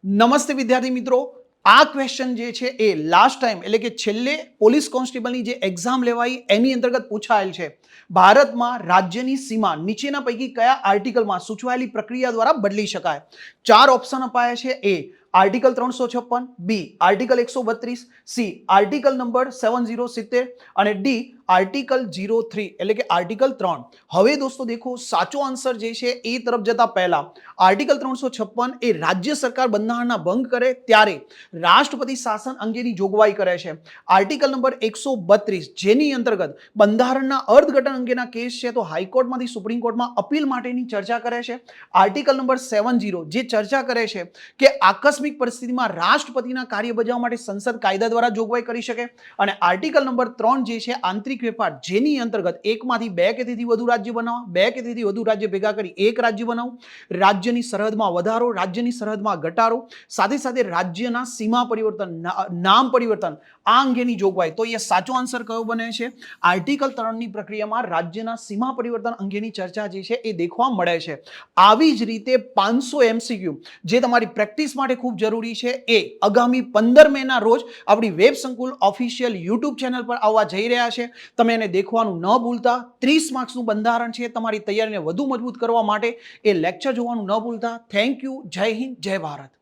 નમસ્તે વિદ્યાર્થી મિત્રો, આ ક્વેશ્ચન જે છે એ લાસ્ટ ટાઈમ એટલે કે છેલ્લે પોલીસ કોન્સ્ટેબલની જે એક્ઝામ લેવાઈ એની અંતર્ગત પૂછાયેલ છે. ભારતમાં રાજ્યની સીમા નીચેના પૈકી કયા આર્ટિકલમાં સૂચવાયેલી પ્રક્રિયા દ્વારા બદલી શકાય? 4 ઓપ્શન અપાયા છે. એ આર્ટિકલ 356, બી આર્ટિકલ 132, સી આર્ટિકલ નંબર 770 અને ડી આર્ટિકલ 03 એટલે કે આર્ટિકલ 3. હવે દોસ્તો દેખો, સાચો આન્સર જે છે એ તરફ જતા પહેલા આર્ટિકલ 356 એ રાજ્ય સરકાર બંધારણના ભંગ કરે ત્યારે રાષ્ટ્રપતિ શાસન અંગેની જોગવાઈ કરે છે. આર્ટિકલ નંબર 132 જેની અંતર્ગત બંધારણના અર્થઘટન અંગેના કેસ છે તો હાઈકોર્ટમાંથી સુપ્રીમ કોર્ટમાં અપીલ માટેની ચર્ચા કરે છે. આર્ટિકલ નંબર 70 જે ચર્ચા કરે છે કે આકસ્મિક પરિસ્થિતિમાં રાષ્ટ્રપતિના કાર્ય બજાવવા માટે સંસદ કાયદા દ્વારા જોગવાઈ કરી શકે. અને આર્ટિકલ નંબર 3 જે છે આંતરિક વેપાર, જેની અંતર્ગત એકમાંથી 2 કે તેથી વધુ રાજ્ય બનાવવા, 2 કે તેથી વધુ રાજ્ય ભેગા કરી એક રાજ્ય બનાવવું, રાજ્યની સરહદમાં વધારો, રાજ્યની સરહદમાં ઘટાડો, સાથે સાથે રાજ્યના સીમા પરિવર્તન, નામ પરિવર્તન, આ અંગેની જોગવાઈ. તો એ સાચો આન્સર કયો બને છે? આર્ટિકલ 3 ની પ્રક્રિયામાં રાજ્યના સીમા પરિવર્તન અંગેની ચર્ચા જે છે એ દેખવા મળે છે. આવી જ રીતે 500 MCQ જે તમારી પ્રેક્ટિસ માટે ખૂબ જરૂરી છે એ આગામી 15 મેના રોજ આપણી વેબ સંકુલ ઓફિશિયલ યુટ્યુબ ચેનલ પર આવવા જઈ રહ્યા છે. તમે એને દેખવાનું ન ભૂલતા. 30 માર્ક્સનું બંધારણ છે. તમારી તૈયારીને વધુ મજબૂત કરવા માટે એ લેક્ચર જોવાનું ન ભૂલતા. Thank you. જય હિન્દ, જય ભારત.